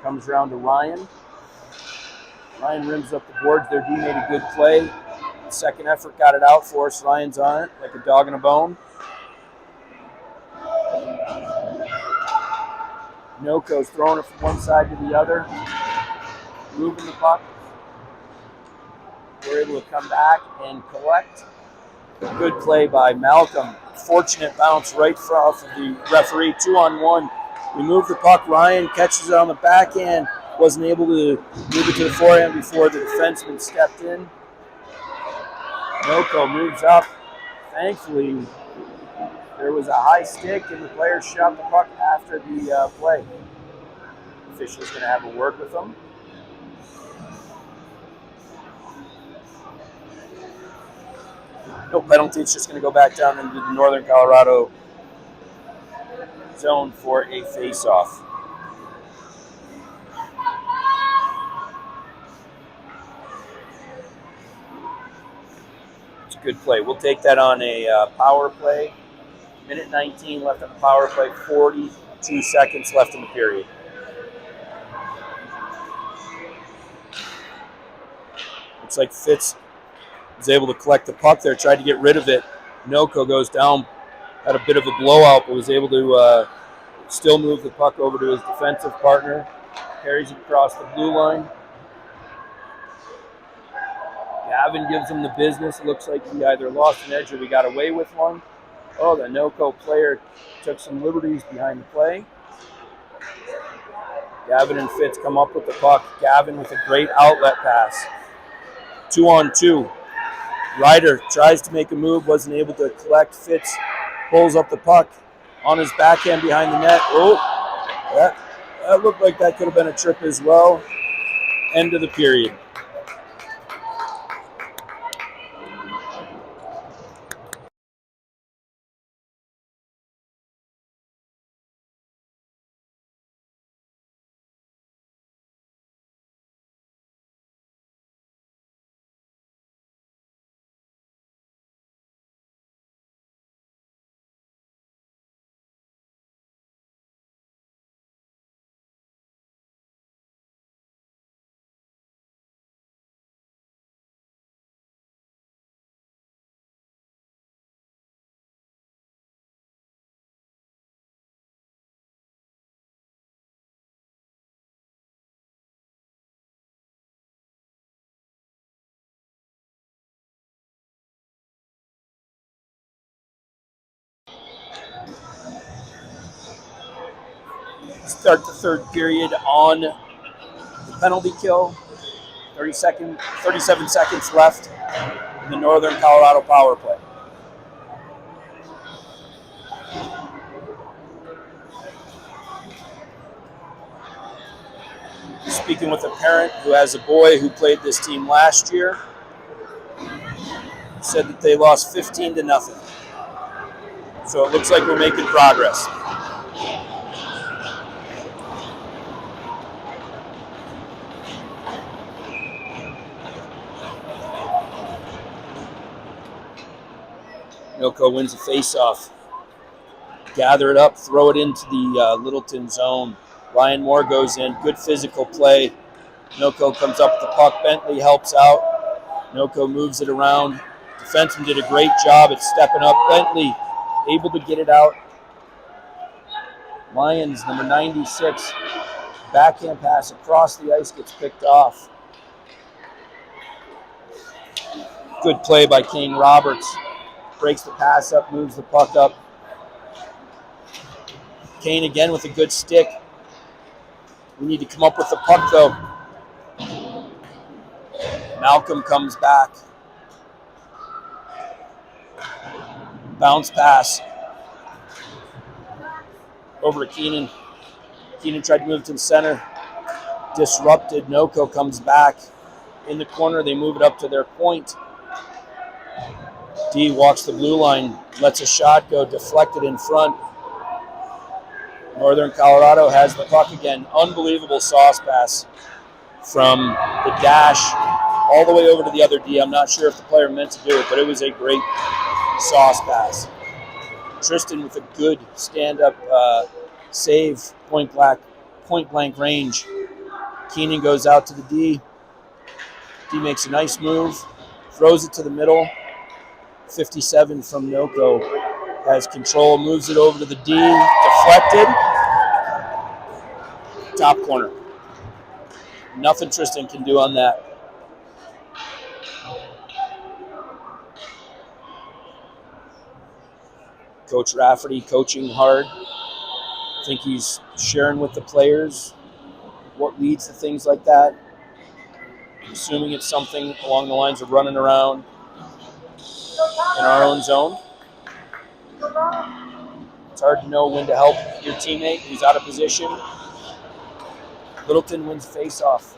Speaker 1: Comes around to Ryan. Ryan rims up the boards. Their D made a good play. Second effort got it out for us. Ryan's on it like a dog in a bone. NOCO's throwing it from one side to the other. Moving the puck. We're able to come back and collect. Good play by Malcolm. Fortunate bounce right off of the referee. 2-on-1. We move the puck. Ryan catches it on the backhand. Wasn't able to move it to the forehand before the defenseman stepped in. NOCO moves up. Thankfully, there was a high stick and the player shot the puck after the play. Official's going to have a word with them. No penalty. It's just going to go back down into the Northern Colorado zone for a face-off. It's a good play. We'll take that on a power play. Minute 19 left on the power play. 42 seconds left in the period. Looks like Fitz was able to collect the puck there, tried to get rid of it. NOCO goes down, had a bit of a blowout, but was able to still move the puck over to his defensive partner. Carries it across the blue line. Gavin gives him the business. It looks like he either lost an edge or we got away with one. Oh, the NOCO player took some liberties behind the play. Gavin and Fitz come up with the puck. Gavin with a great outlet pass. 2-on-2. Ryder tries to make a move, wasn't able to collect. Fitz pulls up the puck on his backhand behind the net. Oh, that looked like that could have been a trip as well. End of the period. Start the third period on the penalty kill. 37 seconds left in the Northern Colorado power play. Speaking with a parent who has a boy who played this team last year, said that they lost 15-0. So it looks like we're making progress. Noco wins the face-off. Gather it up, throw it into the Littleton zone. Ryan Moore goes in. Good physical play. Noco comes up with the puck. Bentley helps out. Noco moves it around. Defenseman did a great job at stepping up. Bentley able to get it out. Lions, number 96, backhand pass across the ice, gets picked off. Good play by Kane Roberts. Breaks the pass up, moves the puck up. Kane again with a good stick. We need to come up with the puck, though. Malcolm comes back. Bounce pass. Over to Keenan. Keenan tried to move it to the center. Disrupted. Noco comes back. In the corner, they move it up to their point. D walks the blue line. Lets a shot go. Deflected in front. Northern Colorado has the puck again. Unbelievable sauce pass from the dash all the way over to the other D. I'm not sure if the player meant to do it, but it was a great sauce pass. Tristan with a good stand-up save, point blank range. Keenan goes out to the D. D makes a nice move, throws it to the middle. 57 from Noco has control, moves it over to the D, deflected. Top corner. Nothing Tristan can do on that. Coach Rafferty coaching hard. I think he's sharing with the players what leads to things like that. Assuming it's something along the lines of running around in our own zone. It's hard to know when to help your teammate who's out of position. Littleton wins face-off.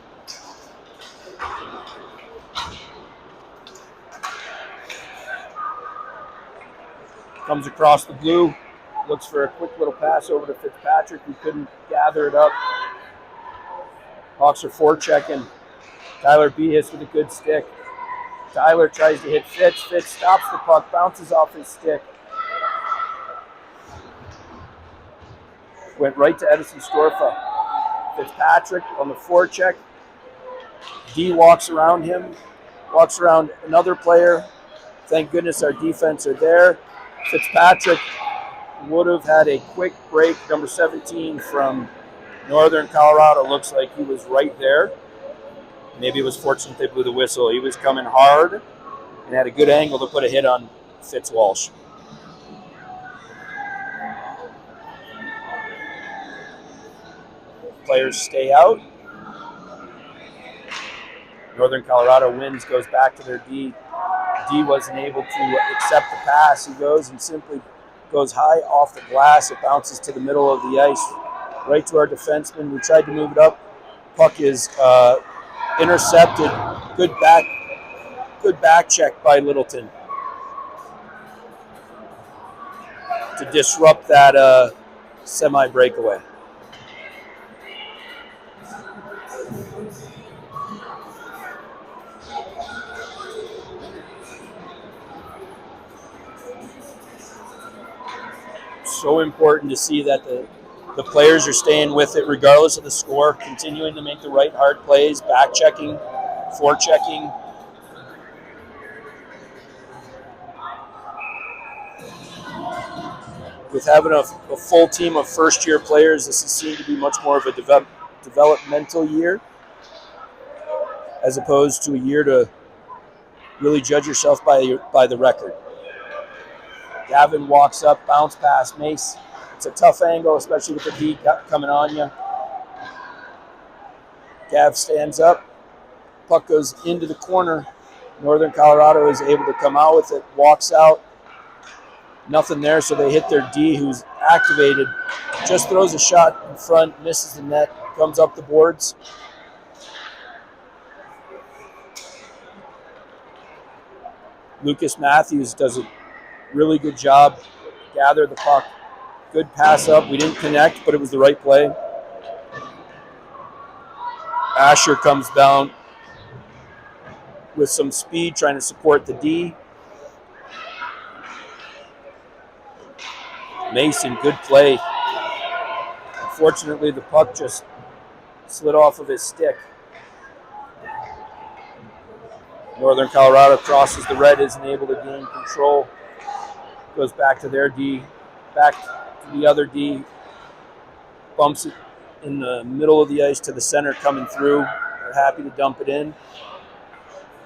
Speaker 1: Comes across the blue, looks for a quick little pass over to Fitzpatrick, who couldn't gather it up. Hawks are forechecking. Tyler Behis with a good stick. Tyler tries to hit Fitz. Fitz stops the puck, bounces off his stick. Went right to Edison Storfa. Fitzpatrick on the forecheck. D walks around him, walks around another player. Thank goodness our defense are there. Fitzpatrick would have had a quick break. Number 17 from Northern Colorado looks like he was right there. Maybe it was fortunate they blew the whistle. He was coming hard and had a good angle to put a hit on Fitz Walsh. Players stay out. Northern Colorado wins, goes back to their D. D wasn't able to accept the pass. He goes and simply goes high off the glass. It bounces to the middle of the ice, right to our defenseman. We tried to move it up. Puck is intercepted. Good back check by Littleton to disrupt that semi-breakaway. So important to see that the players are staying with it regardless of the score, continuing to make the right hard plays, back checking, forechecking. With having a full team of first-year players, this has seemed to be much more of a developmental year as opposed to a year to really judge yourself by the record. Gavin walks up, bounce pass, Mace. It's a tough angle, especially with the D coming on you. Gav stands up. Puck goes into the corner. Northern Colorado is able to come out with it, walks out. Nothing there, so they hit their D, who's activated. Just throws a shot in front, misses the net, comes up the boards. Lucas Matthews does a really good job gather the puck. Good pass up. We didn't connect, but it was the right play. Asher comes down with some speed, trying to support the D. Mason, good play. Unfortunately, the puck just slid off of his stick. Northern Colorado crosses the red, isn't able to gain control. Goes back to their D, back to the other D. Bumps it in the middle of the ice to the center coming through. They're happy to dump it in.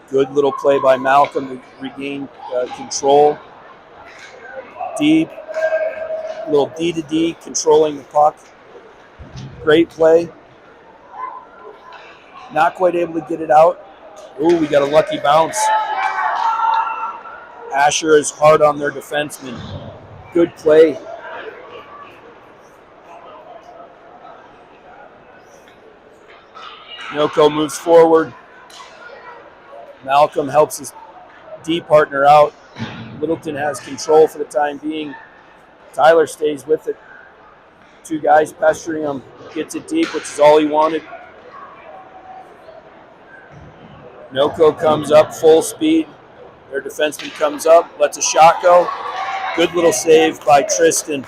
Speaker 1: Good little play by Malcolm to regain control. D, little D to D, controlling the puck. Great play. Not quite able to get it out. Ooh, we got a lucky bounce. Asher is hard on their defenseman. Good play. Noko moves forward. Malcolm helps his D partner out. Littleton has control for the time being. Tyler stays with it. Two guys pestering him. Gets it deep, which is all he wanted. Noko comes up full speed. Their defenseman comes up, lets a shot go. Good little save by Tristan.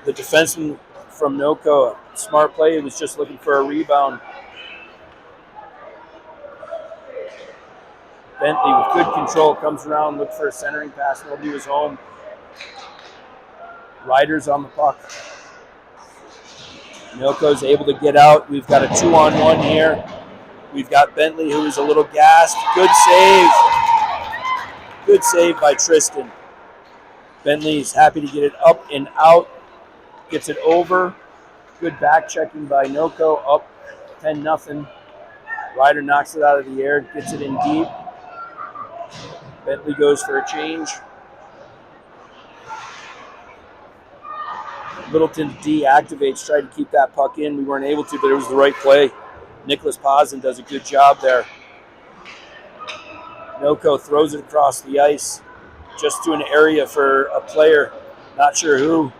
Speaker 1: The defenseman from Noko, smart play, he was just looking for a rebound. Bentley with good control comes around, looked for a centering pass. Nobody was home. Ryder's on the puck. Noko's able to get out. We've got a 2-on-1 here. We've got Bentley, who is a little gassed. Good save. Good save by Tristan. Bentley's happy to get it up and out. Gets it over. Good back checking by Noko. Up 10-0. Ryder knocks it out of the air. Gets it in deep. Bentley goes for a change. Littleton deactivates, tried to keep that puck in. We weren't able to, but it was the right play. Nicholas Pozen does a good job there. Noko throws it across the ice just to an area for a player. Not sure who.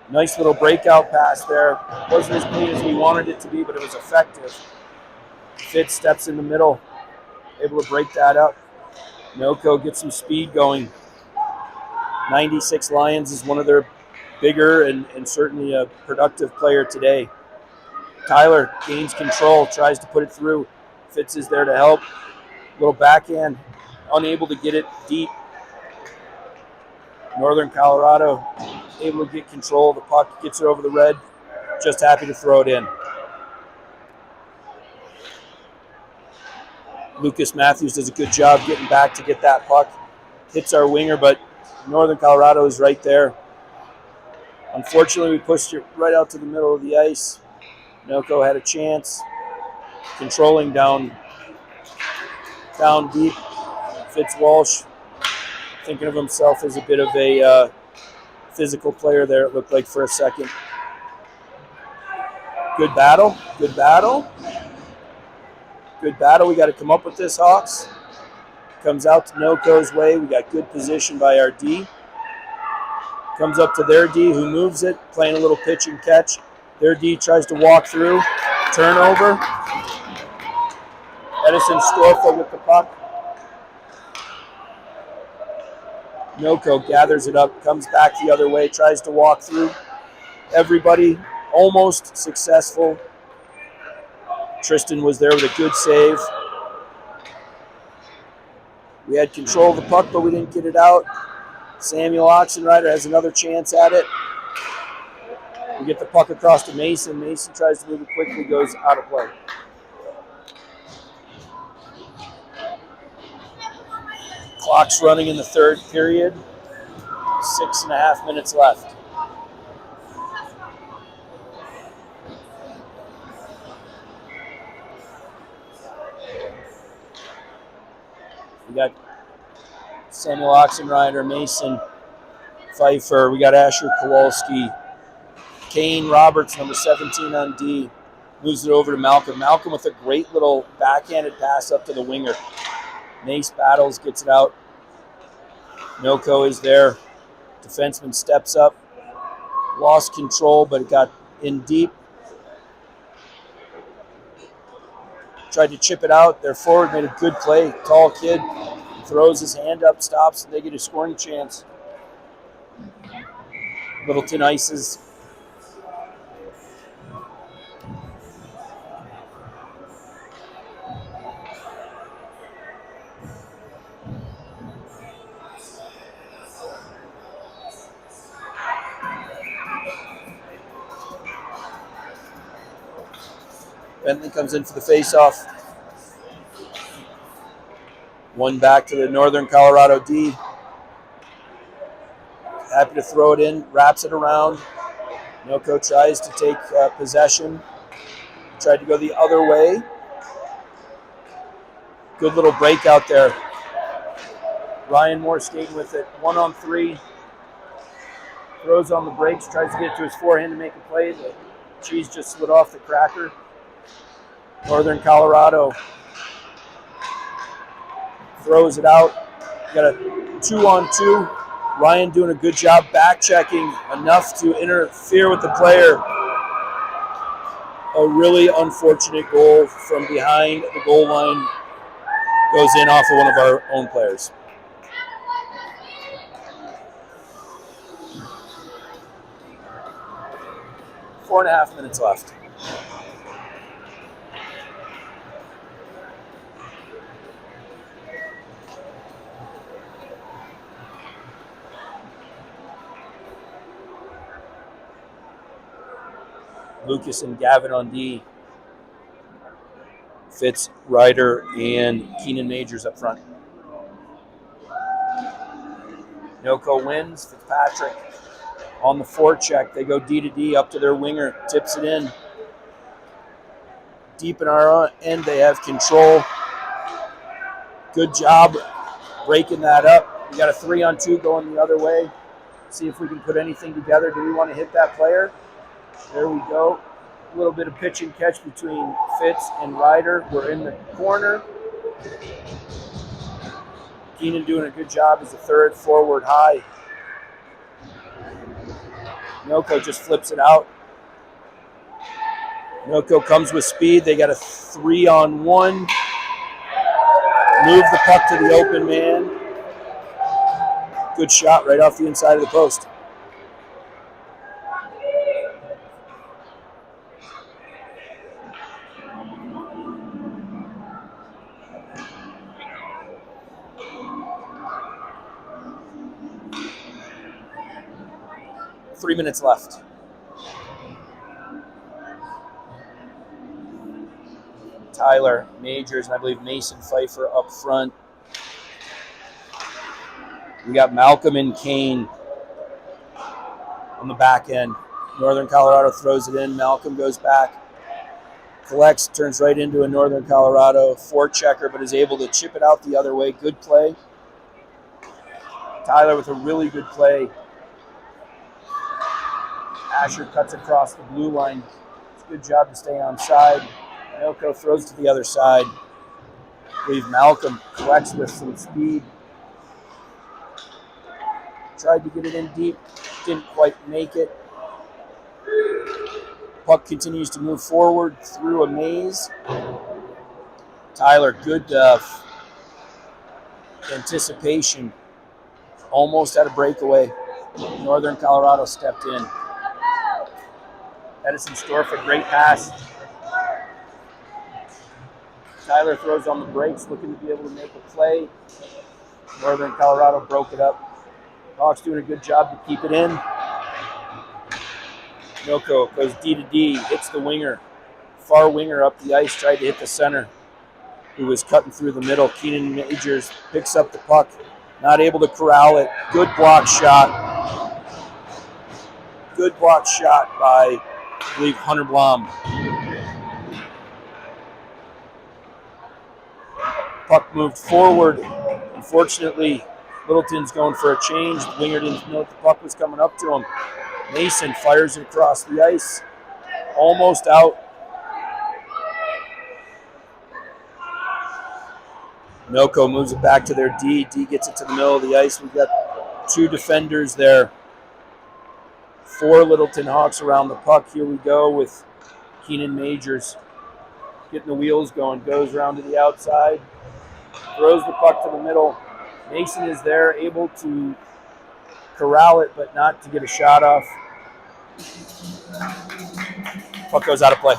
Speaker 1: Nice little breakout pass there. Wasn't as clean as we wanted it to be, but it was effective. Fitz steps in the middle, able to break that up. Noko gets some speed going. 96 Lions is one of their bigger and certainly a productive player today. Tyler gains control, tries to put it through. Fitz is there to help. Little backhand, unable to get it deep. Northern Colorado able to get control of the puck, gets it over the red. Just happy to throw it in. Lucas Matthews does a good job getting back to get that puck. Hits our winger, but Northern Colorado is right there. Unfortunately, we pushed it right out to the middle of the ice. Noko had a chance. Controlling down deep. Fitz Walsh thinking of himself as a bit of a physical player there, it looked like for a second. Good battle. Good battle. Good battle. We got to come up with this, Hawks. Comes out to Noko's way. We got good position by our D. Comes up to their D, who moves it, playing a little pitch and catch. Their D tries to walk through. Turnover. Edison Storfa with the puck. Noko gathers it up, comes back the other way, tries to walk through. Everybody almost successful. Tristan was there with a good save. We had control of the puck, but we didn't get it out. Samuel Oxenrider has another chance at it. We get the puck across to Mason. Mason tries to move it quickly, goes out of play. Clock's running in the third period. 6.5 minutes left. We got Samuel Oxenrider, Mason, Pfeiffer. We got Asher Kowalski. Kane Roberts, number 17 on D. Moves it over to Malcolm. Malcolm with a great little backhanded pass up to the winger. Mace battles, gets it out. Milko is there. Defenseman steps up. Lost control, but it got in deep. Tried to chip it out. Their forward made a good play. Tall kid throws his hand up, stops, and they get a scoring chance. Littleton ices. Bentley comes in for the faceoff. One back to the Northern Colorado D. Happy to throw it in, wraps it around. Milko tries to take possession. Tried to go the other way. Good little breakout there. Ryan Moore skating with it. 1-on-3. Throws on the brakes, tries to get to his forehand to make a play. The cheese just slid off the cracker. Northern Colorado throws it out. Got a 2-on-2. Ryan doing a good job back checking enough to interfere with the player. A really unfortunate goal from behind the goal line goes in off of one of our own players. Four and a half minutes left. Lucas and Gavin on D. Fitz, Ryder, and Keenan Majors up front. Milko wins. Fitzpatrick on the forecheck. They go D to D up to their winger. Tips it in. Deep in our end, they have control. Good job breaking that up. We got a 3-on-2 going the other way. See if we can put anything together. Do we want to hit that player? There we go. A little bit of pitch and catch between Fitz and Ryder. We're in the corner. Keenan doing a good job as a third forward high. Milko just flips it out. Milko comes with speed. They got a 3-on-1. Move the puck to the open man. Good shot right off the inside of the post. Three minutes left. Tyler, Majors, and I believe Mason Pfeiffer up front. We got Malcolm and Kane on the back end. Northern Colorado throws it in. Malcolm goes back. Collects, turns right into a Northern Colorado forechecker, but is able to chip it out the other way. Good play. Tyler with a really good play. Asher cuts across the blue line. It's a good job to stay on side. Milko throws to the other side. I believe Malcolm collects with some speed. Tried to get it in deep. Didn't quite make it. Puck continues to move forward through a maze. Tyler, good anticipation. Almost had a breakaway. Northern Colorado stepped in. Edison Storff, a great pass. Tyler throws on the brakes, looking to be able to make a play. Northern Colorado broke it up. Hawks doing a good job to keep it in. Milko goes D to D, hits the winger. Far winger up the ice, tried to hit the center, who was cutting through the middle. Keenan Majors picks up the puck, not able to corral it. Good block shot. Good block shot by, I believe, Hunter Blom. Puck moved forward. Unfortunately, Littleton's going for a change. The winger didn't know the puck was coming up to him. Mason fires it across the ice. Almost out. Milko moves it back to their D. D gets it to the middle of the ice. We've got 2 defenders there. 4 Littleton Hawks around the puck. Here we go with Keenan Majors getting the wheels going. Goes around to the outside. Throws the puck to the middle. Mason is there, able to corral it, but not to get a shot off. Puck goes out of play.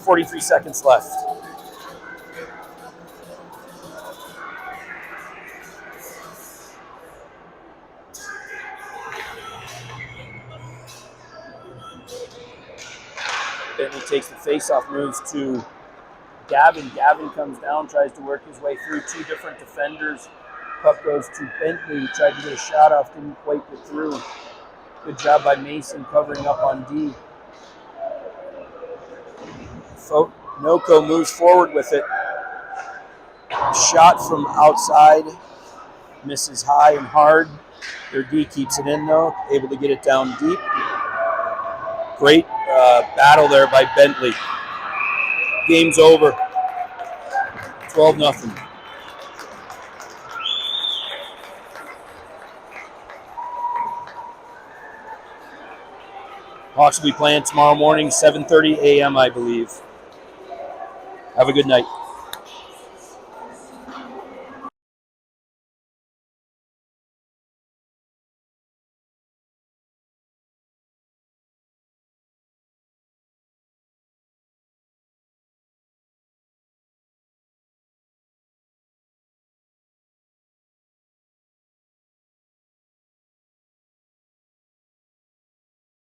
Speaker 1: .43 seconds left. Bentley takes the face-off, moves to Gavin. Gavin comes down, tries to work his way through 2 different defenders. Puck goes to Bentley, tried to get a shot off, didn't quite get through. Good job by Mason covering up on D. Noko moves forward with it. Shot from outside, misses high and hard. Their D keeps it in though, able to get it down deep. Great battle there by Bentley. Game's over. 12-0. Hawks will be playing tomorrow morning, 7:30 a.m., I believe. Have a good night.